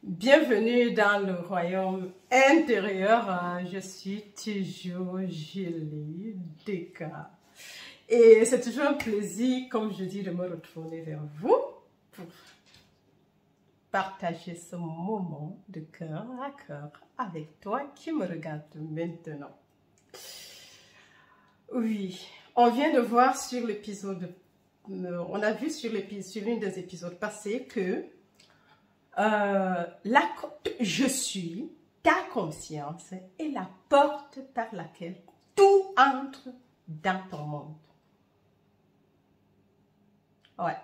Bienvenue dans le royaume intérieur. Je suis toujours Julie Deka. Et c'est toujours un plaisir, comme je dis, de me retourner vers vous pour partager ce moment de cœur à cœur avec toi qui me regarde maintenant. Oui, on vient de voir sur l'épisode, on a vu sur l'une des épisodes passés que je suis, ta conscience est la porte par laquelle tout entre dans ton monde. Ouais.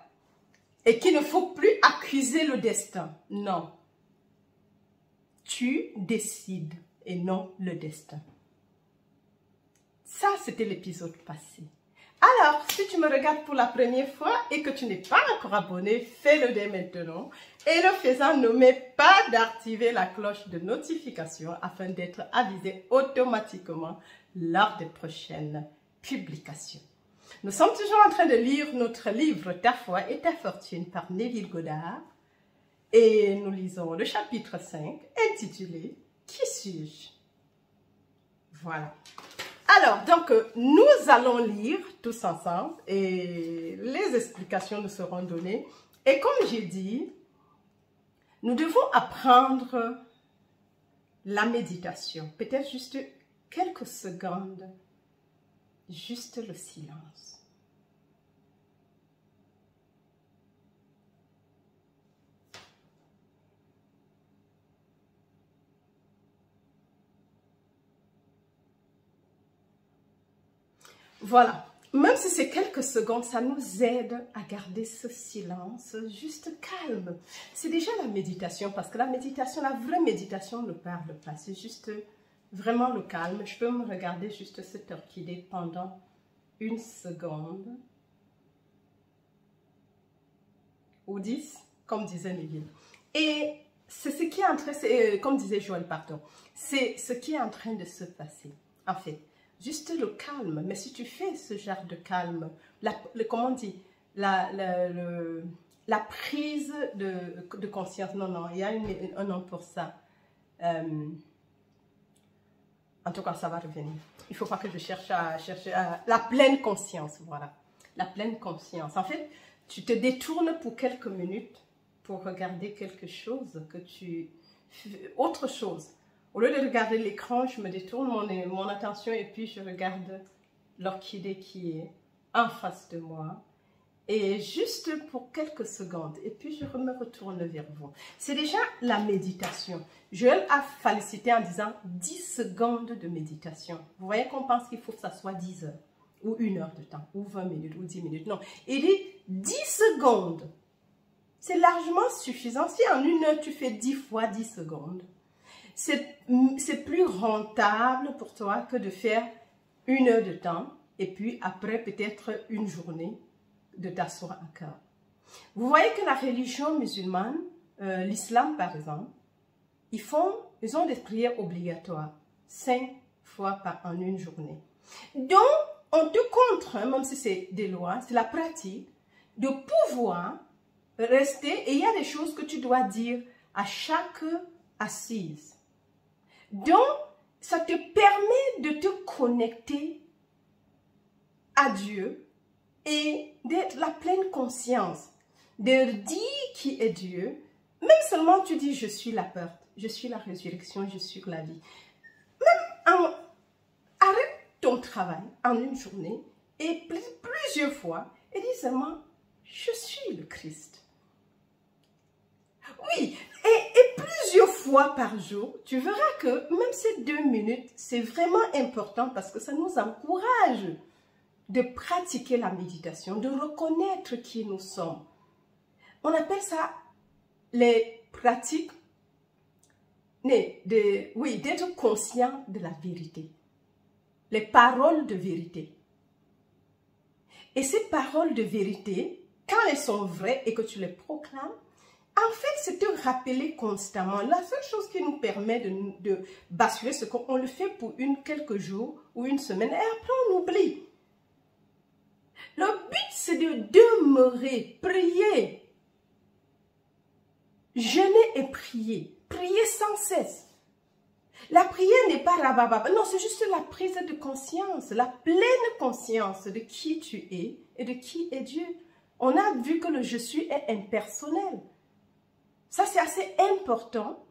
Et qu'il ne faut plus accuser le destin. Non. Tu décides et non le destin. Ça, c'était l'épisode passé. Alors, si tu me regardes pour la première fois et que tu n'es pas encore abonné, fais-le dès maintenant. Et le faisant, n'oublie pas d'activer la cloche de notification afin d'être avisé automatiquement lors des prochaines publications. Nous sommes toujours en train de lire notre livre « Ta foi et ta fortune » par Neville Goddard. Et nous lisons le chapitre 5 intitulé « Qui suis-je » Voilà. Alors, donc, nous allons lire tous ensemble et les explications nous seront données. Et comme j'ai dit, nous devons apprendre la méditation. Peut-être juste quelques secondes, juste le silence. Voilà, même si c'est quelques secondes, ça nous aide à garder ce silence juste calme. C'est déjà la méditation, parce que la méditation, la vraie méditation ne parle pas. C'est juste vraiment le calme. Je peux me regarder juste cette orchidée pendant une seconde. Ou 10, comme disait Neville. Et c'est ce qui est en train, comme disait Joël, pardon, c'est ce qui est en train de se passer, en fait. Juste le calme, mais si tu fais ce genre de calme, comment on dit, la prise de conscience, non, il y a un nom pour ça. En tout cas, ça va revenir. Il ne faut pas que je cherche la pleine conscience, voilà. La pleine conscience. En fait, tu te détournes pour quelques minutes pour regarder quelque chose, autre chose. Au lieu de regarder l'écran, je me détourne mon attention et puis je regarde l'orchidée qui est en face de moi. Et juste pour quelques secondes. Et puis je me retourne vers vous. C'est déjà la méditation. Joël a félicité en disant 10 secondes de méditation. Vous voyez qu'on pense qu'il faut que ça soit 10 heures. Ou 1 heure de temps. Ou 20 minutes. Ou 10 minutes. Non. Il dit 10 secondes. C'est largement suffisant. Si en 1 heure tu fais 10 fois 10 secondes. C'est plus rentable pour toi que de faire 1 heure de temps et puis après peut-être une journée de t'asseoir à cœur. Vous voyez que la religion musulmane, l'islam par exemple, ils ont des prières obligatoires 5 fois en une journée. Donc, on te contre, même si c'est des lois, c'est la pratique de pouvoir rester et il y a des choses que tu dois dire à chaque assise. Donc, ça te permet de te connecter à Dieu et d'être la pleine conscience, de dire qui est Dieu. Même seulement tu dis, je suis la porte, je suis la résurrection, je suis la vie. Même arrête ton travail en une journée et plusieurs fois et dis seulement, je suis le Christ. Oui, et plusieurs fois par jour, tu verras que même ces 2 minutes, c'est vraiment important parce que ça nous encourage de pratiquer la méditation, de reconnaître qui nous sommes. On appelle ça les pratiques, d'être conscient de la vérité. Les paroles de vérité. Et ces paroles de vérité, quand elles sont vraies et que tu les proclames, en fait, c'est te rappeler constamment. La seule chose qui nous permet de basculer, c'est qu'on le fait pour quelques jours ou une semaine et après on oublie. Le but, c'est de demeurer, prier jeûner et prier. Prier sans cesse. La prière n'est pas rabababa. Non, c'est juste la prise de conscience, la pleine conscience de qui tu es et de qui est Dieu. On a vu que le je suis est impersonnel. Ça, c'est assez important.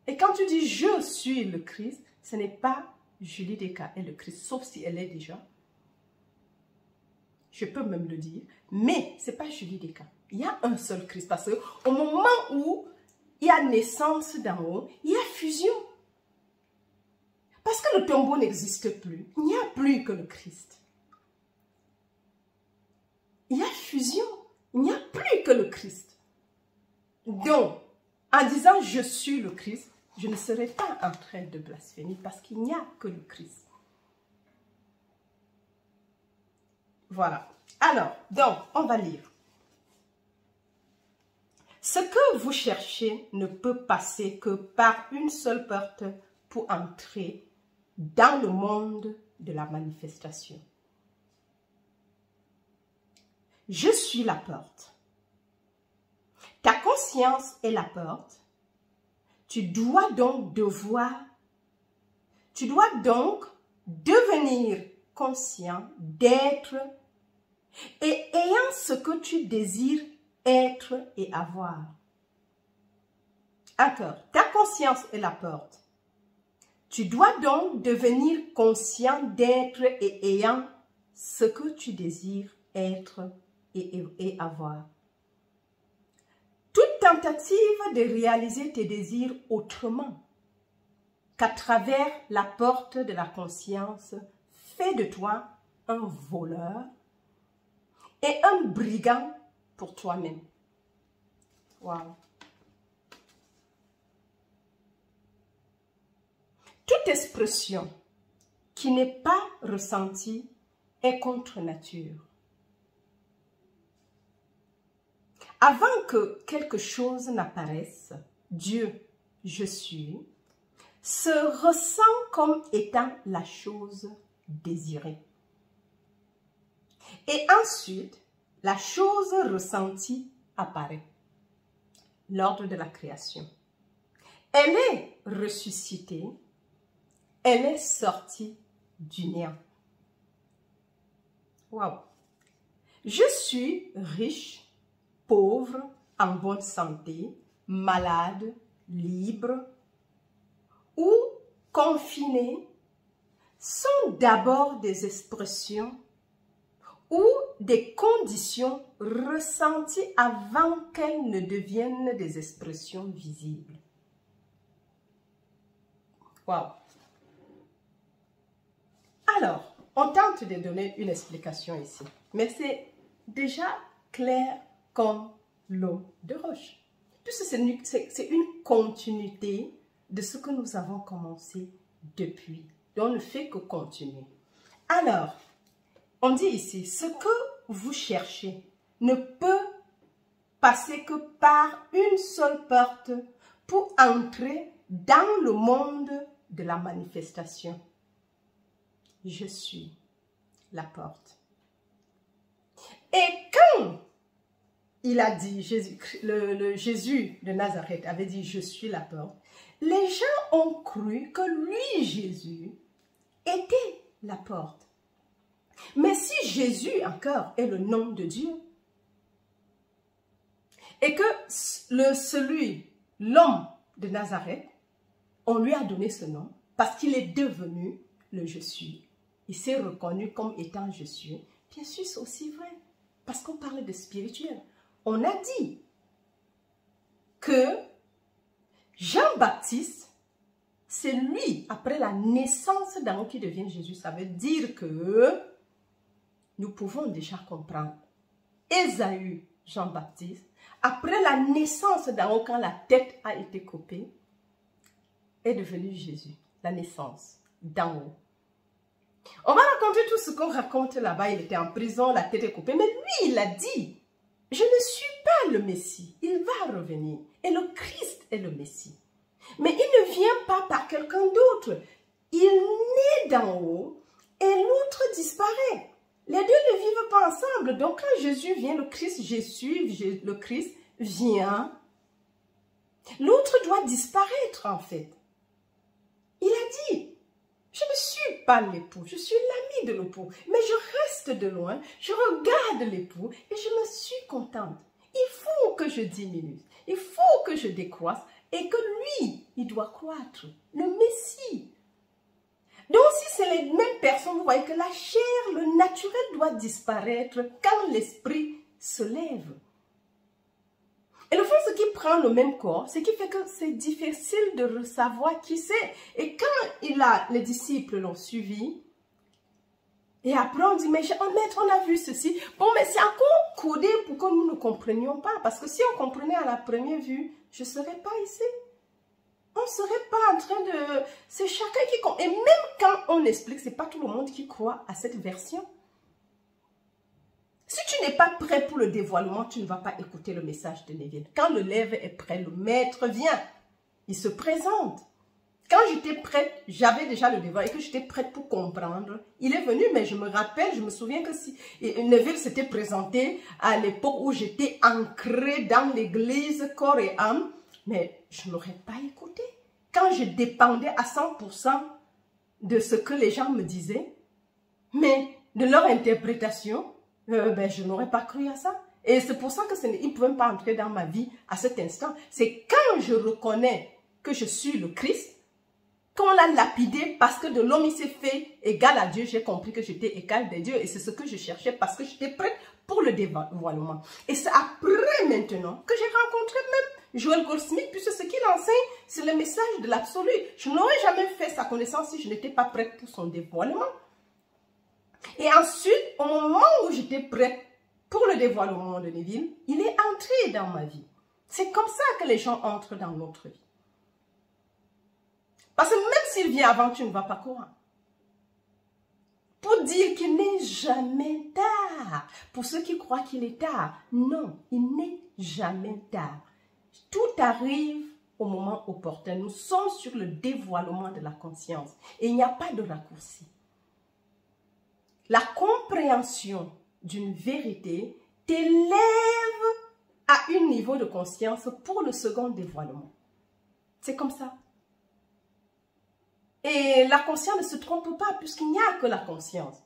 Et quand tu dis je suis le Christ, ce n'est pas Julie Desca est le Christ, sauf si elle est déjà. Je peux même le dire. Mais ce n'est pas Julie Desca. Il y a un seul Christ. Parce qu'au moment où il y a naissance d'en haut, il y a fusion. Parce que le tombeau n'existe plus. Il n'y a plus que le Christ. Il y a fusion. Il n'y a plus que le Christ. Donc, en disant je suis le Christ, je ne serai pas en train de blasphémer parce qu'il n'y a que le Christ. Voilà. Alors, donc, on va lire. Ce que vous cherchez ne peut passer que par une seule porte pour entrer dans le monde de la manifestation. Je suis la porte. Ta conscience est la porte. Tu dois donc devenir conscient d'être et ayant ce que tu désires être et avoir. Encore, ta conscience est la porte. Tu dois donc devenir conscient d'être et ayant ce que tu désires être et avoir. Toute tentative de réaliser tes désirs autrement qu'à travers la porte de la conscience fait de toi un voleur et un brigand pour toi-même. Wow. Toute expression qui n'est pas ressentie est contre nature. Avant que quelque chose n'apparaisse, Dieu, je suis, se ressent comme étant la chose désirée. Et ensuite, la chose ressentie apparaît. L'ordre de la création. Elle est ressuscitée. Elle est sortie du néant. Wow. Je suis riche, pauvre, en bonne santé, malade, libre ou confiné sont d'abord des expressions ou des conditions ressenties avant qu'elles ne deviennent des expressions visibles. Wow. Alors, on tente de donner une explication ici, mais c'est déjà clair comme l'eau de roche. Puisque c'est une continuité de ce que nous avons commencé depuis. Donc, on ne fait que continuer. Alors, on dit ici, ce que vous cherchez ne peut passer que par une seule porte pour entrer dans le monde de la manifestation. Je suis la porte. Et quand il a dit, Jésus de Nazareth avait dit, je suis la porte, les gens ont cru que lui, Jésus, était la porte. Mais si Jésus encore est le nom de Dieu, et que l'homme de Nazareth, on lui a donné ce nom parce qu'il est devenu le je suis. Il s'est reconnu comme étant je suis. Bien sûr, c'est aussi vrai. Parce qu'on parle de spirituel. On a dit que Jean-Baptiste, c'est lui, après la naissance d'en haut qui devient Jésus. Ça veut dire que nous pouvons déjà comprendre. Ésaü, Jean-Baptiste, après la naissance d'en haut, quand la tête a été coupée, est devenu Jésus. La naissance d'en haut. On va raconter tout ce qu'on raconte là-bas. Il était en prison, la tête est coupée. Mais lui, il a dit, je ne suis pas le Messie. Il va revenir. Et le Christ est le Messie. Mais il ne vient pas par quelqu'un d'autre. Il naît d'en haut et l'autre disparaît. Les deux ne vivent pas ensemble. Donc quand Jésus vient, le Christ, le Christ vient L'autre doit disparaître en fait. Il a dit, je ne suis pas l'époux, je suis l'ami de l'époux, mais je reste de loin, je regarde l'époux et je me suis contente. Il faut que je diminue, il faut que je décroisse et que lui, il doit croître, le Messie. Donc si c'est les mêmes personnes, vous voyez que la chair, le naturel doit disparaître quand l'esprit se lève. Et le fond, ce qui prend le même corps, ce qui fait que c'est difficile de savoir qui c'est. Et quand les disciples l'ont suivi, et après on dit, mais maître, on a vu ceci. Bon, mais c'est encore codé pour que nous ne comprenions pas. Parce que si on comprenait à la première vue, je ne serais pas ici. On ne serait pas en train de... C'est chacun qui comprend. Et même quand on explique, ce n'est pas tout le monde qui croit à cette version. Si tu n'es pas prêt pour le dévoilement, tu ne vas pas écouter le message de Neville. Quand le lève est prêt, le maître vient. Il se présente. Quand j'étais prête, j'avais déjà le dévoilement et que j'étais prête pour comprendre. Il est venu, mais je me rappelle, je me souviens que si Neville s'était présenté à l'époque où j'étais ancrée dans l'église, corps et âme, mais je n'aurais pas écouté. Quand je dépendais à 100% de ce que les gens me disaient, mais de leur interprétation, je n'aurais pas cru à ça. Et c'est pour ça qu'ils ne pouvaient pas entrer dans ma vie à cet instant. C'est quand je reconnais que je suis le Christ, qu'on l'a lapidé parce que de l'homme il s'est fait égal à Dieu, j'ai compris que j'étais égal de Dieu et c'est ce que je cherchais parce que j'étais prête pour le dévoilement. Et c'est après maintenant que j'ai rencontré même Joel Goldsmith, puisque ce qu'il enseigne, c'est le message de l'absolu. Je n'aurais jamais fait sa connaissance si je n'étais pas prête pour son dévoilement. Et ensuite, au moment où j'étais prête pour le dévoilement de Neville, il est entré dans ma vie. C'est comme ça que les gens entrent dans notre vie. Parce que même s'il vient avant, tu ne vas pas courir. Pour dire qu'il n'est jamais tard. Pour ceux qui croient qu'il est tard, non, il n'est jamais tard. Tout arrive au moment opportun. Nous sommes sur le dévoilement de la conscience. Et il n'y a pas de raccourci. La compréhension d'une vérité t'élève à un niveau de conscience pour le second dévoilement. C'est comme ça. Et la conscience ne se trompe pas puisqu'il n'y a que la conscience.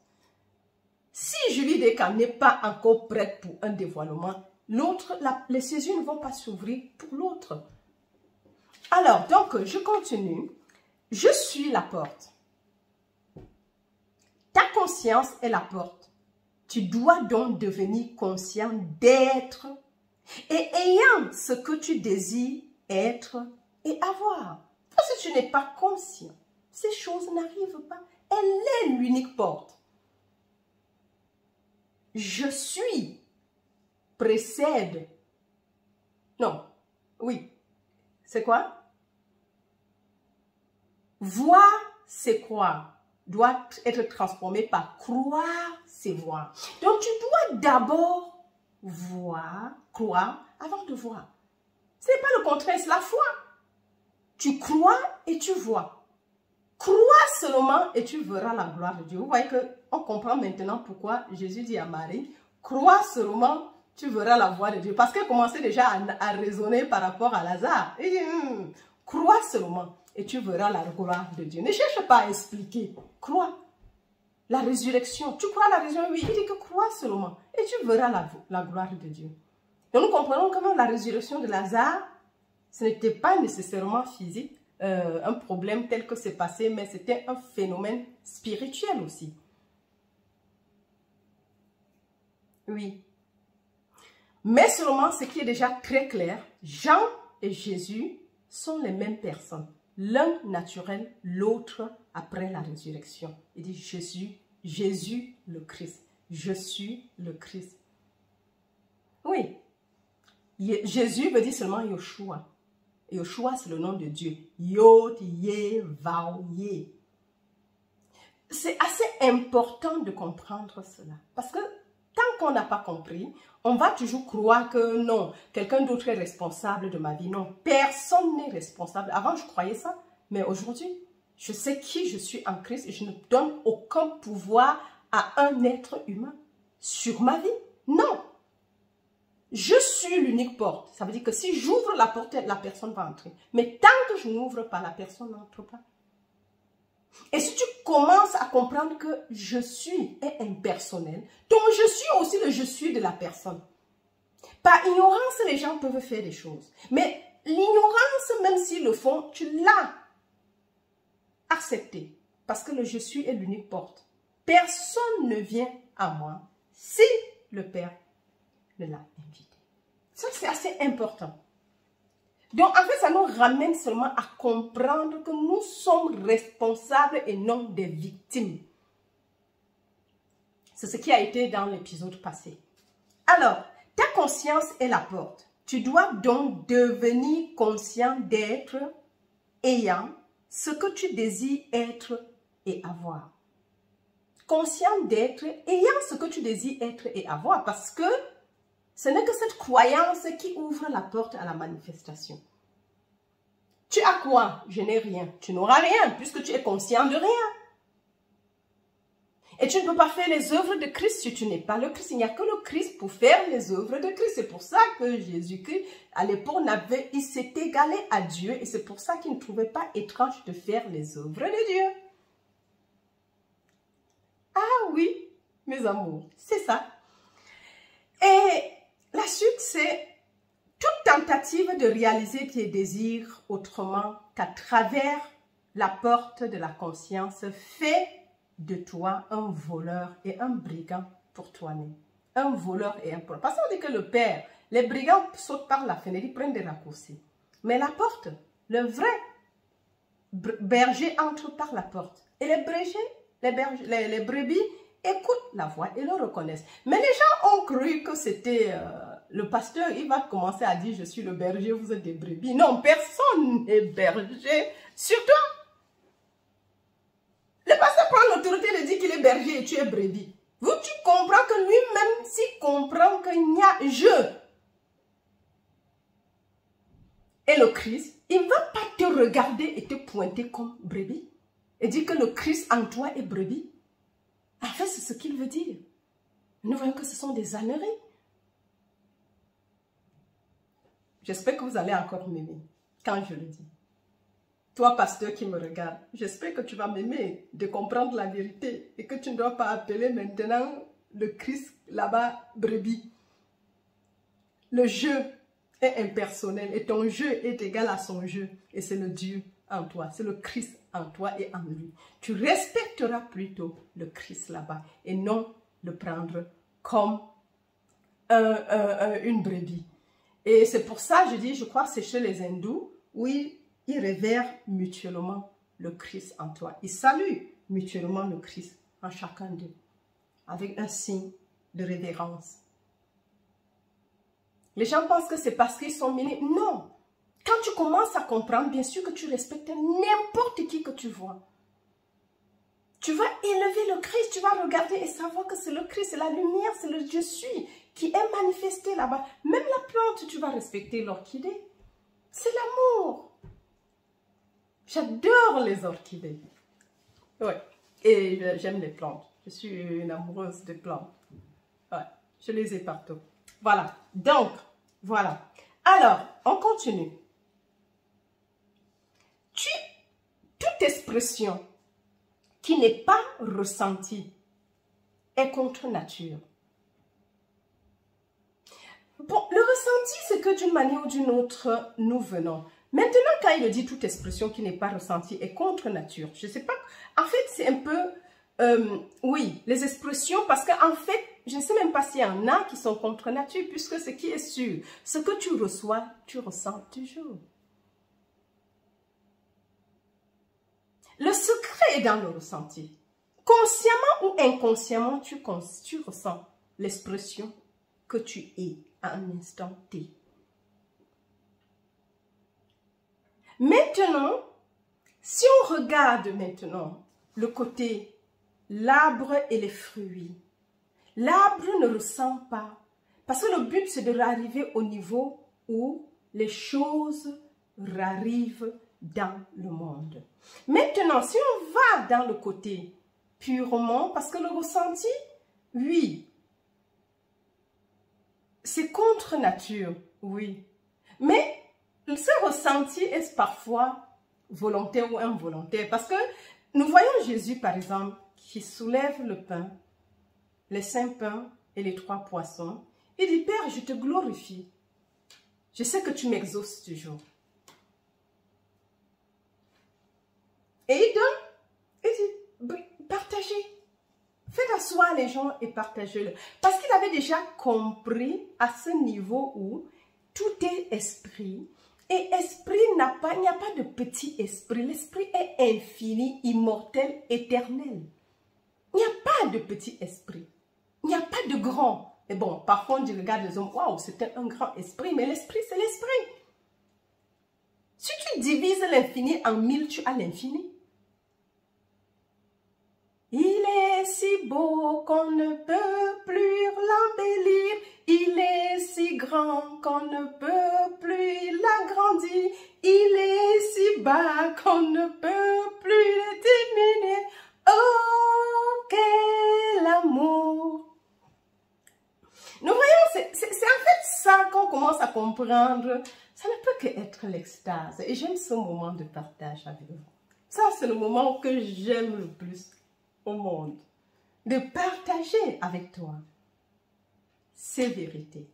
Si je lui dis qu'elle n'est pas encore prête pour un dévoilement, l'autre, les yeux ne vont pas s'ouvrir pour l'autre. Alors, donc, je continue. Je suis la porte. Ta conscience est la porte. Tu dois donc devenir conscient d'être et ayant ce que tu désires être et avoir. Parce que tu n'es pas conscient. Ces choses n'arrivent pas. Elle est l'unique porte. Je suis précède. Non. Oui. C'est quoi? Voir, c'est croire. Doit être transformé par croire, c'est voir. Donc, tu dois d'abord voir, croire, avant de voir. Ce n'est pas le contraire, c'est la foi. Tu crois et tu vois. Crois seulement et tu verras la gloire de Dieu. Vous voyez qu'on comprend maintenant pourquoi Jésus dit à Marie, crois seulement, tu verras la voix de Dieu. Parce qu'elle commençait déjà à raisonner par rapport à Lazare. Il dit, crois seulement et tu verras la gloire de Dieu. Ne cherche pas à expliquer. Crois. La résurrection. Tu crois à la résurrection? Oui, il dit que crois seulement et tu verras la gloire de Dieu. Donc nous comprenons comment la résurrection de Lazare, ce n'était pas nécessairement physique, un problème tel que c'est passé, mais c'était un phénomène spirituel aussi. Oui. Mais seulement ce qui est déjà très clair, Jean et Jésus sont les mêmes personnes. L'un naturel, l'autre après la résurrection. Il dit Jésus le Christ. Je suis le Christ. Oui. Jésus veut dire seulement Yoshua. Yoshua, c'est le nom de Dieu. Yod, Yé, Vav, Yé. C'est assez important de comprendre cela. Parce que tant qu'on n'a pas compris, on va toujours croire que non, quelqu'un d'autre est responsable de ma vie. Non, personne n'est responsable. Avant, je croyais ça. Mais aujourd'hui, je sais qui je suis en Christ et je ne donne aucun pouvoir à un être humain sur ma vie. Non. je suis l'unique porte. Ça veut dire que si j'ouvre la porte, la personne va entrer. Mais tant que je n'ouvre pas, la personne n'entre pas. Et si tu commences à comprendre que je suis est impersonnel, ton je suis aussi le je suis de la personne. Par ignorance, les gens peuvent faire des choses. Mais l'ignorance, même s'ils le font, tu l'as accepté. Parce que le je suis est l'unique porte. Personne ne vient à moi si le Père ne l'a invité. Ça, c'est assez important. Donc, en fait, ça nous ramène seulement à comprendre que nous sommes responsables et non des victimes. C'est ce qui a été dans l'épisode passé. Alors, ta conscience est la porte. Tu dois donc devenir conscient d'être, ayant ce que tu désires être et avoir. Conscient d'être, ayant ce que tu désires être et avoir. Parce que ce n'est que cette croyance qui ouvre la porte à la manifestation. Tu as quoi? Je n'ai rien. Tu n'auras rien puisque tu es conscient de rien. Et tu ne peux pas faire les œuvres de Christ si tu n'es pas le Christ. Il n'y a que le Christ pour faire les œuvres de Christ. C'est pour ça que Jésus-Christ, à l'époque, il s'est égalé à Dieu. Et c'est pour ça qu'il ne trouvait pas étrange de faire les œuvres de Dieu. Ah oui, mes amours, c'est ça. Et la suite, c'est toute tentative de réaliser tes désirs autrement qu'à travers la porte de la conscience fait de toi un voleur et un brigand pour toi-même. Un voleur et un voleur. Parce qu'on dit que le Père, les brigands sautent par la fenêtre, ils prennent des raccourcis. Mais la porte, le vrai berger entre par la porte. Et les bergers, les brebis écoutent la voix et le reconnaissent. Mais les gens ont cru que c'était le pasteur, il va commencer à dire, je suis le berger, vous êtes des brebis. Non, personne n'est berger sur toi. Le pasteur prend l'autorité de dire qu'il est berger et tu es brebis. Vous, tu comprends que lui-même, s'il comprend qu'il y a je et le Christ, il ne va pas te regarder et te pointer comme brebis et dire que le Christ en toi est brebis. En fait, c'est ce qu'il veut dire. Nous voyons que ce sont des âneries. J'espère que vous allez encore m'aimer quand je le dis. Toi, pasteur qui me regarde, j'espère que tu vas m'aimer de comprendre la vérité et que tu ne dois pas appeler maintenant le Christ là-bas brebis. Le jeu est impersonnel et ton jeu est égal à son jeu et c'est le Dieu en toi, c'est le Christ en toi et en lui. Tu respecteras plutôt le Christ là-bas et non le prendre comme une brebis. Et c'est pour ça, je dis, je crois que c'est chez les hindous, où ils révèrent mutuellement le Christ en toi. Ils saluent mutuellement le Christ en chacun d'eux, avec un signe de révérence. Les gens pensent que c'est parce qu'ils sont mêlés. Non. Quand tu commences à comprendre, bien sûr que tu respectes n'importe qui que tu vois. Tu vas élever le Christ, tu vas regarder et savoir que c'est le Christ, c'est la lumière, c'est le je suis qui est manifesté là-bas. Même la plante, tu vas respecter l'orchidée. C'est l'amour. J'adore les orchidées. Ouais. Et j'aime les plantes. Je suis une amoureuse des plantes. Ouais. Je les ai partout. Voilà. Donc, voilà. Alors, on continue. Toute expression qui n'est pas ressentie est contre nature. Bon, le ressenti, c'est que d'une manière ou d'une autre, nous venons. Maintenant, quand il dit toute expression qui n'est pas ressentie est contre nature, je ne sais pas. En fait, c'est un peu, oui, les expressions, parce qu'en fait, je ne sais même pas s'il y en a qui sont contre nature, puisque ce qui est sûr, ce que tu reçois, tu ressens toujours. Le secret est dans le ressenti. Consciemment ou inconsciemment, tu ressens l'expression que tu es à un instant T. Maintenant, si on regarde maintenant le côté l'arbre et les fruits, l'arbre ne ressent pas. Parce que le but, c'est de arriver au niveau où les choses arrivent dans le monde. Maintenant, si on va dans le côté purement, parce que le ressenti, oui, c'est contre nature, oui. Mais ce ressenti est parfois volontaire ou involontaire. Parce que nous voyons Jésus, par exemple, qui soulève le pain, les 5 pains et les 3 poissons. Il dit, Père, je te glorifie. Je sais que tu m'exauces toujours. Et il donne, il dit, partagez. Faites asseoir les gens et partagez-le. Parce qu'il avait déjà compris à ce niveau où tout est esprit. Et esprit il n'y a pas de petit esprit. L'esprit est infini, immortel, éternel. Il n'y a pas de petit esprit. Il n'y a pas de grand. Et bon, parfois on dit, regarde les hommes, waouh, c'était un grand esprit. Mais l'esprit, c'est l'esprit. Si tu divises l'infini en 1000, tu as l'infini. Il est si beau qu'on ne peut plus l'embellir. Il est si grand qu'on ne peut plus l'agrandir. Il est si bas qu'on ne peut plus le diminuer. Oh, quel amour! Nous voyons, c'est en fait ça qu'on commence à comprendre. Ça ne peut qu'être l'extase. Et j'aime ce moment de partage avec vous. Ça, c'est le moment que j'aime le plus au monde, de partager avec toi ces vérités,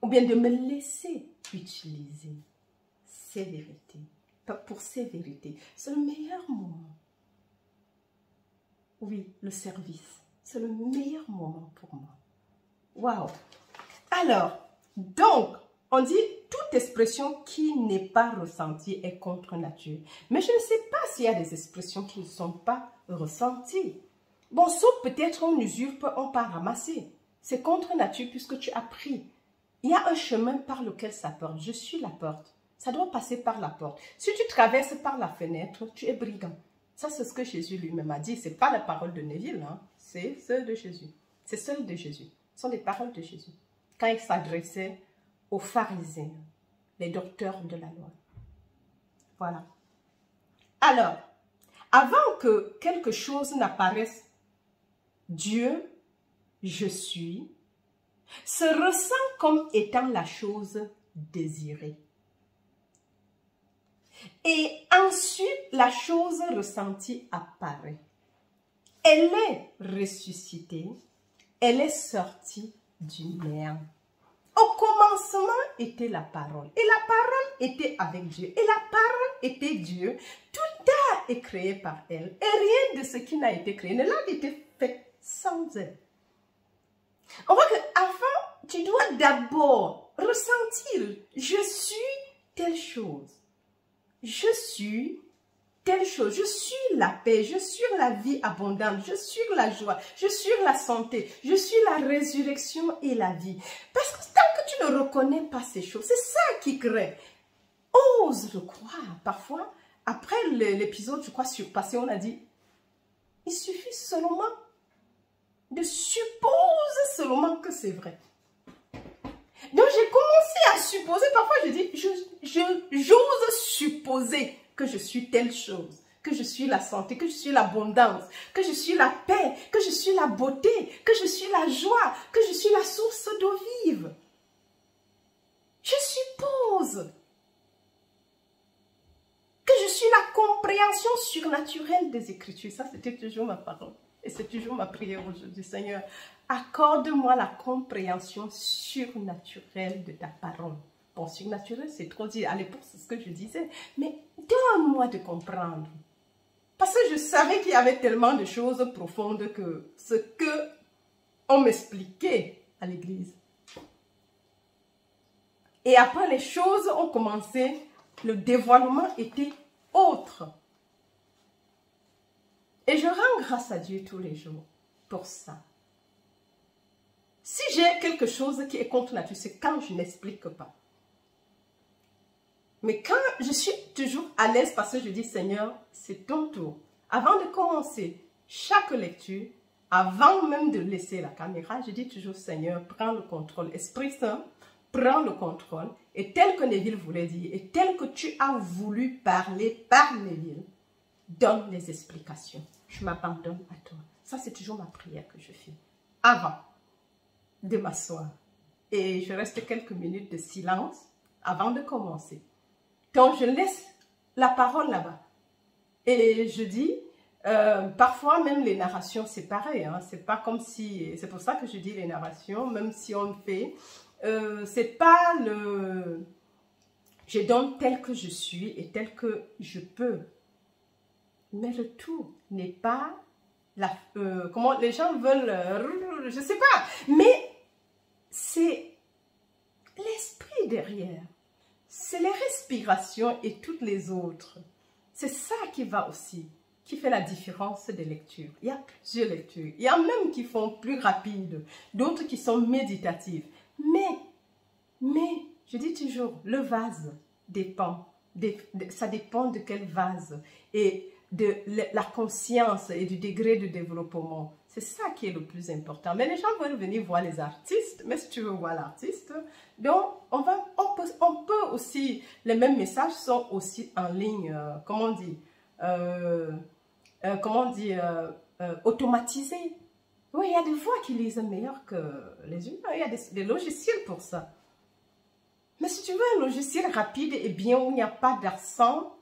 ou bien de me laisser utiliser ces vérités, pour ces vérités. C'est le meilleur moment. Oui, le service, c'est le meilleur moment pour moi. Waouh! Alors, donc, on dit toute expression qui n'est pas ressentie est contre nature. Mais je ne sais pas s'il y a des expressions qui ne sont pas ressenties. Bon, sauf peut-être on usurpe, on pas ramasser. C'est contre nature puisque tu as pris. Il y a un chemin par lequel ça porte. Je suis la porte. Ça doit passer par la porte. Si tu traverses par la fenêtre, tu es brigand. Ça, c'est ce que Jésus lui-même a dit. Ce n'est pas la parole de Neville, hein. C'est celle de Jésus. C'est celle de Jésus. Ce sont les paroles de Jésus. Quand il s'adressait aux pharisiens, les docteurs de la loi. Voilà. Alors, avant que quelque chose n'apparaisse, Dieu, je suis, se ressent comme étant la chose désirée. Et ensuite, la chose ressentie apparaît. Elle est ressuscitée, elle est sortie du néant. Au commencement était la parole. Et la parole était avec Dieu. Et la parole était Dieu. Tout a été créé par elle. Et rien de ce qui n'a été créé ne l'a été fait sans elle. On voit qu'avant, tu dois d'abord ressentir. Je suis telle chose. Je suis telle chose. Je suis la paix. Je suis la vie abondante. Je suis la joie. Je suis la santé. Je suis la résurrection et la vie. Parce que tant que tu ne reconnais pas ces choses, c'est ça qui crée. Ose le croire. Parfois, après l'épisode, je crois, surpassé, on a dit, il suffit seulement de supposer seulement que c'est vrai. Donc, j'ai commencé à supposer. Parfois, je dis, j'ose supposer que je suis telle chose, que je suis la santé, que je suis l'abondance, que je suis la paix, que je suis la beauté, que je suis la joie, que je suis la source d'eau vive. Je suppose que je suis la compréhension surnaturelle des Écritures. Ça, c'était toujours ma parole. Et c'est toujours ma prière aujourd'hui. Seigneur, accorde-moi la compréhension surnaturelle de ta parole. Bon, surnaturel, c'est trop dit. À l'époque, c'est ce que je disais. Mais donne-moi de comprendre. Parce que je savais qu'il y avait tellement de choses profondes que ce que on m'expliquait à l'église. Et après, les choses ont commencé. Le dévoilement était autre. Et je rends grâce à Dieu tous les jours pour ça. Si j'ai quelque chose qui est contre nature, c'est quand je n'explique pas. Mais quand je suis toujours à l'aise parce que je dis, Seigneur, c'est ton tour. Avant de commencer chaque lecture, avant même de laisser la caméra, je dis toujours, Seigneur, prends le contrôle. Esprit Saint, prends le contrôle. Et tel que Neville voulait dire, et tel que tu as voulu parler par Neville, donne les explications. Je m'abandonne à toi. Ça, c'est toujours ma prière que je fais. Avant de m'asseoir et je reste quelques minutes de silence avant de commencer. Donc, je laisse la parole là-bas. Et je dis, parfois même les narrations, c'est pareil. Hein, c'est pas comme si... C'est pour ça que je dis les narrations, même si on le fait. C'est pas le... Je donne tel que je suis et tel que je peux. Mais le tout n'est pas... comment les gens veulent... je sais pas. Mais c'est l'esprit derrière. C'est les respirations et toutes les autres. C'est ça qui va aussi, qui fait la différence des lectures. Il y a plusieurs lectures. Il y a même qui font plus rapide, d'autres qui sont méditatives. Mais, je dis toujours, le vase dépend. Ça dépend de quel vase et de la conscience et du degré de développement. C'est ça qui est le plus important. Mais les gens veulent venir voir les artistes. Mais si tu veux voir l'artiste, donc on peut aussi, les mêmes messages sont aussi en ligne, automatisés. Oui, il y a des voix qui lisent meilleur que les humains. Il y a des logiciels pour ça. Mais si tu veux un logiciel rapide et bien où il n'y a pas d'accent,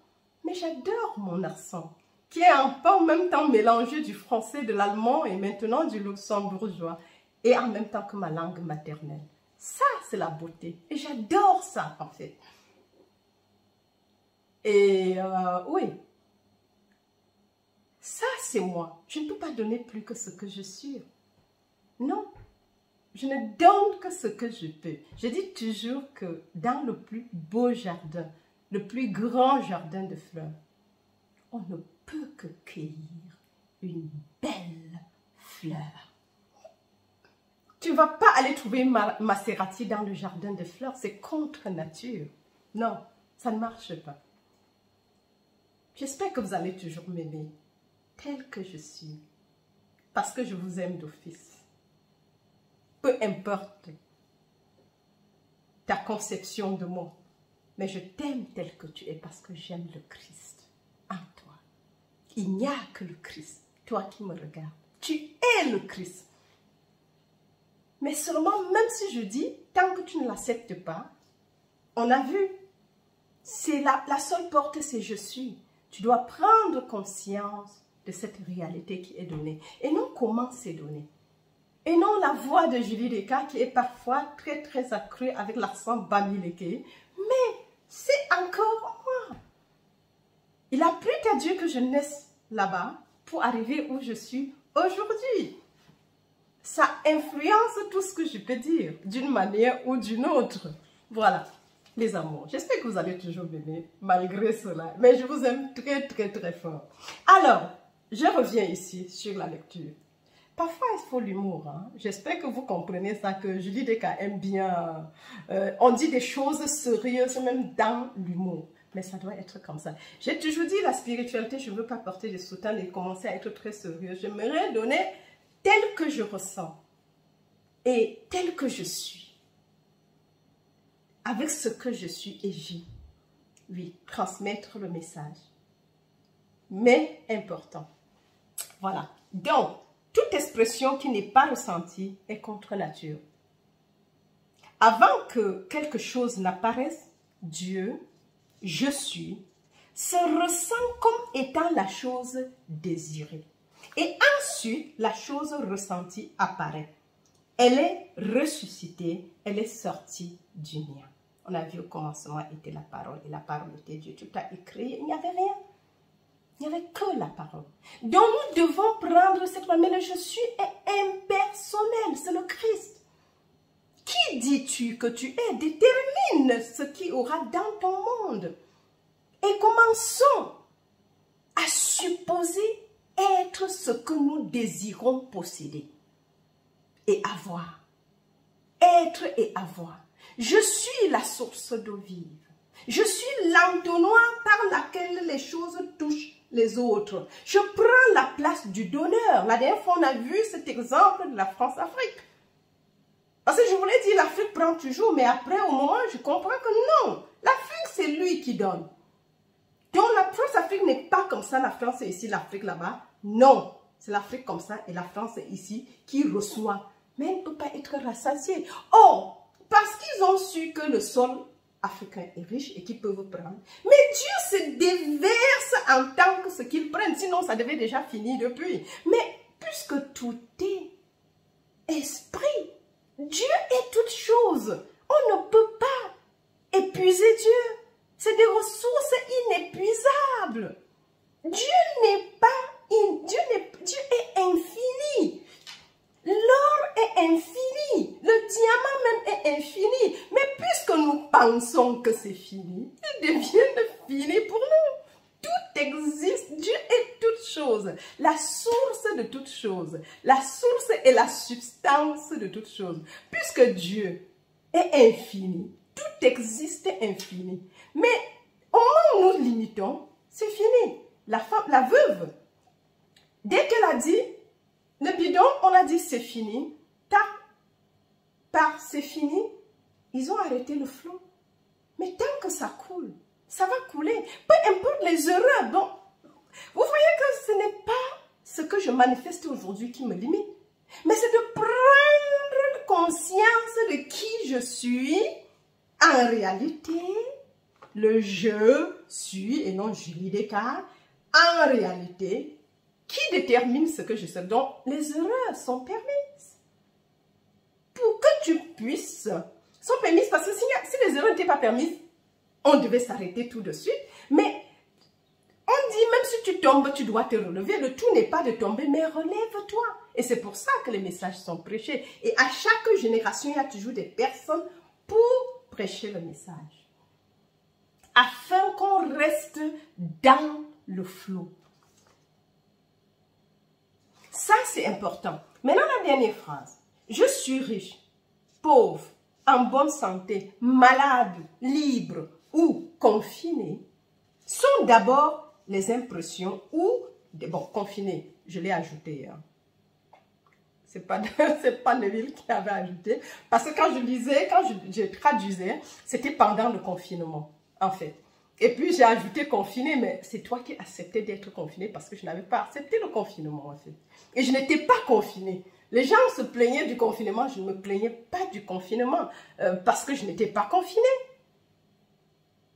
mais j'adore mon accent, qui est en même temps mélangé du français, de l'allemand et maintenant du luxembourgeois, et en même temps que ma langue maternelle. Ça, c'est la beauté. Et j'adore ça, en fait. Et oui, ça, c'est moi. Je ne peux pas donner plus que ce que je suis. Non, je ne donne que ce que je peux. Je dis toujours que dans le plus beau jardin, le plus grand jardin de fleurs, on ne peut que cueillir une belle fleur. Tu ne vas pas aller trouver Maserati dans le jardin de fleurs, c'est contre nature. Non, ça ne marche pas. J'espère que vous allez toujours m'aimer tel que je suis, parce que je vous aime d'office. Peu importe ta conception de moi, mais je t'aime tel que tu es parce que j'aime le Christ en toi. Il n'y a que le Christ, toi qui me regardes. Tu es le Christ. Mais seulement, même si je dis, tant que tu ne l'acceptes pas, on a vu, c'est la seule porte, c'est je suis. Tu dois prendre conscience de cette réalité qui est donnée. Et non comment c'est donné. Et non la voix de Julie Deka qui est parfois très très accrue avec l'accent bamileke. Mais c'est encore moi. Il a plu à Dieu que je naisse là-bas pour arriver où je suis aujourd'hui. Ça influence tout ce que je peux dire d'une manière ou d'une autre. Voilà, les amours. J'espère que vous allez toujours m'aimer malgré cela. Mais je vous aime très très très fort. Alors, je reviens ici sur la lecture. Parfois, il faut l'humour. Hein? J'espère que vous comprenez ça, que Julie Deka aime bien. On dit des choses sérieuses, même dans l'humour. Mais ça doit être comme ça. J'ai toujours dit la spiritualité, je ne veux pas porter des soutanes et commencer à être très sérieux. J'aimerais donner tel que je ressens et tel que je suis. Avec ce que je suis et j'ai. Oui, transmettre le message. Mais important. Voilà. Donc, toute expression qui n'est pas ressentie est contre nature. Avant que quelque chose n'apparaisse, Dieu, je suis, se ressent comme étant la chose désirée. Et ensuite, la chose ressentie apparaît. Elle est ressuscitée, elle est sortie du néant. On a vu au commencement était la parole et la parole était Dieu. Tout a écrit, il n'y avait rien. Il n'y avait que la parole. Donc nous devons prendre cette parole. Mais le je suis est impersonnel, c'est le Christ. Qui dis-tu que tu es? Détermine ce qui aura dans ton monde. Et commençons à supposer être ce que nous désirons posséder et avoir. Être et avoir. Je suis la source d'eau vive. Je suis l'entonnoir par laquelle les choses touchent les autres. Je prends la place du donneur. La dernière fois, on a vu cet exemple de la France-Afrique. Parce que je voulais dire, l'Afrique prend toujours, mais après, au moment, je comprends que non. L'Afrique, c'est lui qui donne. Donc, la France-Afrique n'est pas comme ça, la France est ici, l'Afrique là-bas. Non, c'est l'Afrique comme ça et la France est ici qui reçoit. Mais elle ne peut pas être rassasiée. Oh, parce qu'ils ont su que le sol africain est riche et qu'ils peuvent prendre. Mais Dieu se déverse en tant que ce qu'ils prennent, sinon ça devait déjà finir depuis. Mais puisque tout est esprit, Dieu est toute chose. On ne peut pas épuiser Dieu. C'est des ressources inépuisables. Dieu n'est pas, Dieu est infini. L'or est infini. Le diamant même est infini. Mais puisque nous pensons que c'est fini, il devient fini pour nous. Tout existe. Dieu est toute chose. La source de toute chose. La source et la substance de toute chose. Puisque Dieu est infini, tout existe infini. Mais au moment où nous limitons, c'est fini. La femme, la veuve, dès qu'elle a dit le bidon, on a dit c'est fini. Par c'est fini, ils ont arrêté le flot. Mais tant que ça coule, ça va couler. Peu importe les erreurs. Donc, vous voyez que ce n'est pas ce que je manifeste aujourd'hui qui me limite. Mais c'est de prendre conscience de qui je suis. En réalité, le je suis et non Julie Descartes. En réalité, qui détermine ce que je sais? Donc, les erreurs sont permises. Pour que tu puisses, sont permises parce que si les erreurs n'étaient pas permises, on devait s'arrêter tout de suite. Mais on dit, même si tu tombes, tu dois te relever. Le tout n'est pas de tomber, mais relève-toi. Et c'est pour ça que les messages sont prêchés. Et à chaque génération, il y a toujours des personnes pour prêcher le message. Afin qu'on reste dans le flot. Ça, c'est important. Maintenant, la dernière phrase. Je suis riche, pauvre, en bonne santé, malade, libre ou confiné sont d'abord les impressions ou, bon, confiné, je l'ai ajouté. Hein. C'est pas Neville qui avait ajouté. Parce que quand je lisais, quand je traduisais, c'était pendant le confinement, en fait. Et puis j'ai ajouté confiné, mais c'est toi qui acceptais d'être confiné parce que je n'avais pas accepté le confinement, en fait. Et je n'étais pas confinée. Les gens se plaignaient du confinement, je ne me plaignais pas du confinement parce que je n'étais pas confinée.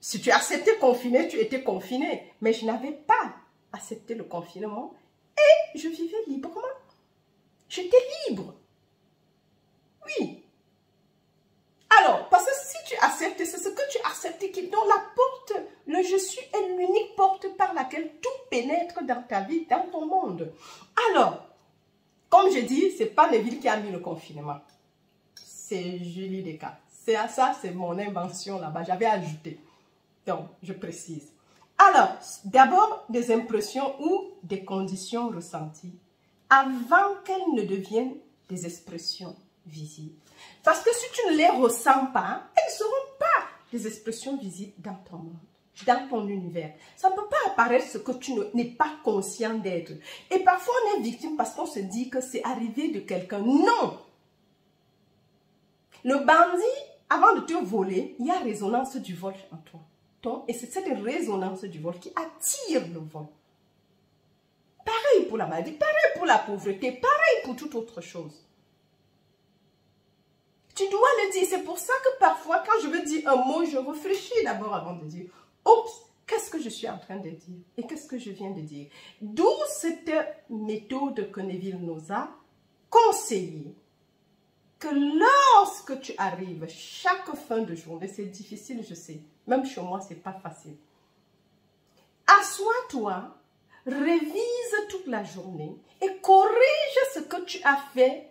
Si tu acceptais confiné, tu étais confiné. Mais je n'avais pas accepté le confinement et je vivais librement. J'étais libre. Oui. Alors, parce que si tu acceptes, c'est ce que tu acceptes qui donne la porte. Le je suis est l'unique porte par laquelle tout pénètre dans ta vie, dans ton monde. Alors, comme je dis, ce n'est pas Neville qui a mis le confinement. C'est Julie Descartes. Ça, c'est mon invention là-bas. J'avais ajouté. Donc, je précise. Alors, d'abord, des impressions ou des conditions ressenties avant qu'elles ne deviennent des expressions visibles. Parce que si tu ne les ressens pas, elles ne seront pas des expressions visibles dans ton monde, dans ton univers. Ça ne peut pas apparaître ce que tu n'es pas conscient d'être. Et parfois, on est victime parce qu'on se dit que c'est arrivé de quelqu'un. Non! Le bandit, avant de te voler, il y a résonance du vol en toi. Et c'est cette résonance du vol qui attire le vol. Pareil pour la maladie, pareil pour la pauvreté, pareil pour toute autre chose. Tu dois le dire. C'est pour ça que parfois, quand je veux dire un mot, je réfléchis d'abord avant de dire « Oups, qu'est-ce que je suis en train de dire et qu'est-ce que je viens de dire ?» D'où cette méthode que Neville nous a conseillée. Que lorsque tu arrives, chaque fin de journée, c'est difficile, je sais. Même chez moi, ce n'est pas facile. Assois-toi, révise toute la journée et corrige ce que tu as fait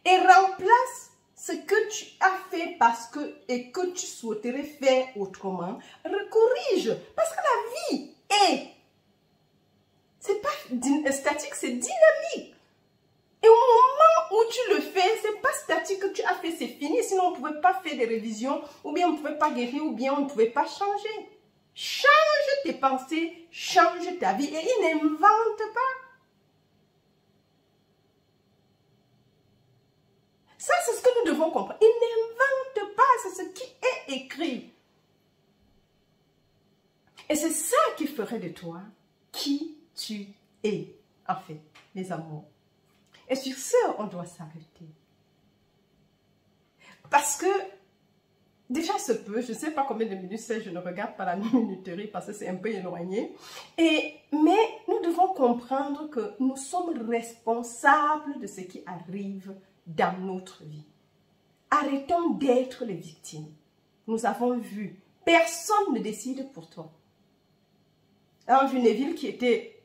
et remplace ce que tu as fait parce que et que tu souhaiterais faire autrement. Corrige parce que la vie c'est pas statique, c'est dynamique. Et au moment où tu le fais, c'est pas statique que tu as fait, c'est fini. Sinon, on ne pouvait pas faire des révisions, ou bien on ne pouvait pas guérir, ou bien on ne pouvait pas changer. Change tes pensées, change ta vie, et il n'invente pas. Ça, c'est ce que nous devons comprendre. Il n'invente pas, c'est ce qui est écrit. Et c'est ça qui ferait de toi qui tu es, en fait, mes amours. Et sur ce, on doit s'arrêter. Parce que, déjà se peut, je ne sais pas combien de minutes c'est, je ne regarde pas la minuterie parce que c'est un peu éloigné. Mais nous devons comprendre que nous sommes responsables de ce qui arrive dans notre vie. Arrêtons d'être les victimes. Nous avons vu, personne ne décide pour toi. Henri Neville qui était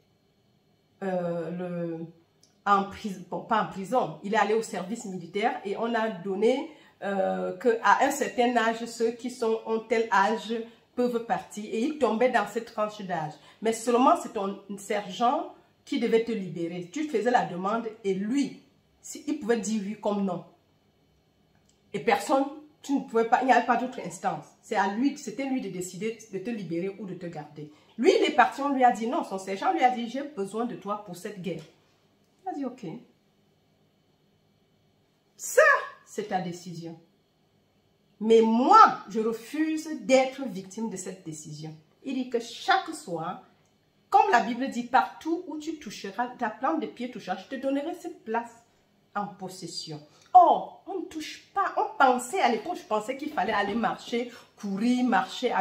en prison, bon, pas en prison, il est allé au service militaire et on a donné qu'à un certain âge, ceux qui ont tel âge peuvent partir et il tombait dans cette tranche d'âge. Mais seulement c'est ton sergent qui devait te libérer. Tu faisais la demande et lui, il pouvait dire oui comme non. Et personne, tu ne pouvais pas, il n'y avait pas d'autre instance. C'est à lui, c'était lui de décider de te libérer ou de te garder. Lui, il est parti, on lui a dit non, son sergent lui a dit j'ai besoin de toi pour cette guerre. Il a dit ok. Ça, c'est ta décision. Mais moi, je refuse d'être victime de cette décision. Il dit que chaque soir, comme la Bible dit, partout où tu toucheras, ta plante de pied touchera, je te donnerai cette place en possession. Or, on ne touche pas. On pensait, à l'époque, je pensais qu'il fallait aller marcher, courir, marcher,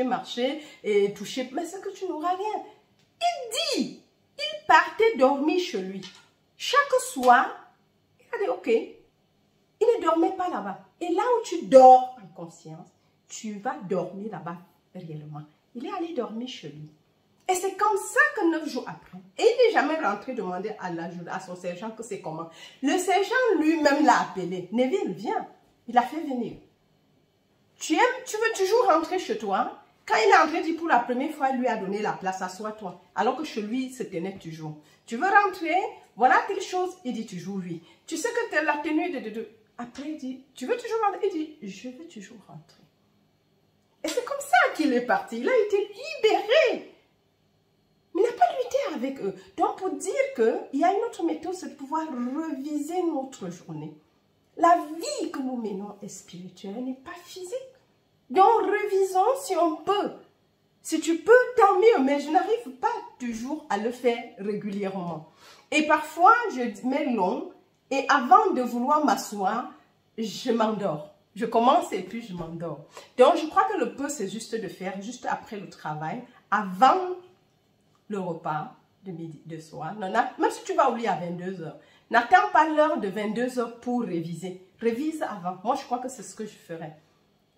marcher et toucher. Mais c'est que tu n'auras rien. Il dit, il partait dormir chez lui. Chaque soir, il a dit, ok, il ne dormait pas là-bas. Et là où tu dors en conscience, tu vas dormir là-bas réellement. Il est allé dormir chez lui. Et c'est comme ça que 9 jours après, et il n'est jamais rentré demander à son sergent que c'est comment. Le sergent lui-même l'a appelé. Neville, viens. Il l'a fait venir. Tu veux toujours rentrer chez toi? Quand il est entré, il dit pour la première fois, il lui a donné la place, assois-toi. Alors que chez lui, il se tenait toujours. Tu veux rentrer? Voilà telle chose. Il dit toujours oui. Tu sais que tu as la tenue de... Après, il dit, tu veux toujours rentrer? Il dit, je veux toujours rentrer. Et c'est comme ça qu'il est parti. Il a été libéré. Mais il n'a pas lutté avec eux. Donc, pour dire qu'il y a une autre méthode, c'est de pouvoir reviser notre journée. La vie que nous menons est spirituelle, elle n'est pas physique. Donc, revisons si on peut. Si tu peux, tant mieux, mais je n'arrive pas toujours à le faire régulièrement. Et parfois, je mets long, et avant de vouloir m'asseoir, je m'endors. Je commence et puis je m'endors. Donc, je crois que le peu, c'est juste de faire, juste après le travail, avant le repas de midi, de soir. Non, même si tu vas au lit à 22 h, n'attends pas l'heure de 22 h pour réviser. Révise avant. Moi, je crois que c'est ce que je ferais.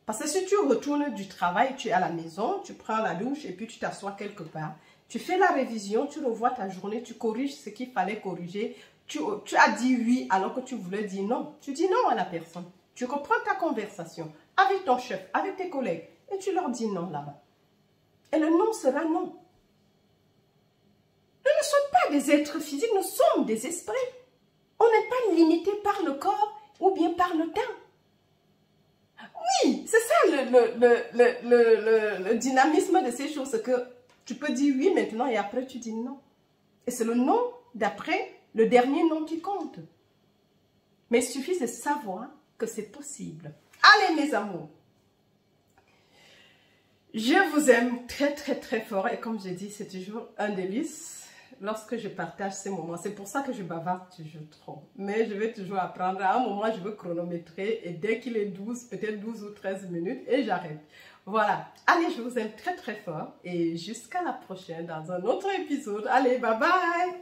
Parce que si tu retournes du travail, tu es à la maison, tu prends la douche et puis tu t'assois quelque part. Tu fais la révision, tu revois ta journée, tu corriges ce qu'il fallait corriger. Tu as dit oui alors que tu voulais dire non. Tu dis non à la personne. Tu reprends ta conversation avec ton chef, avec tes collègues et tu leur dis non là-bas. Et le non sera non. Nous ne sommes pas des êtres physiques, nous sommes des esprits. On n'est pas limité par le corps ou bien par le temps. Oui, c'est ça le dynamisme de ces choses, c'est que tu peux dire oui maintenant et après tu dis non. Et c'est le non d'après, le dernier non qui compte. Mais il suffit de savoir que c'est possible. Allez mes amours, je vous aime très très très fort et comme je dis, c'est toujours un délice lorsque je partage ces moments. C'est pour ça que je bavarde toujours trop. Mais je vais toujours apprendre. À un moment, je veux chronométrer et dès qu'il est 12, peut-être 12 ou 13 minutes et j'arrête. Voilà. Allez, je vous aime très très fort et jusqu'à la prochaine dans un autre épisode. Allez, bye bye!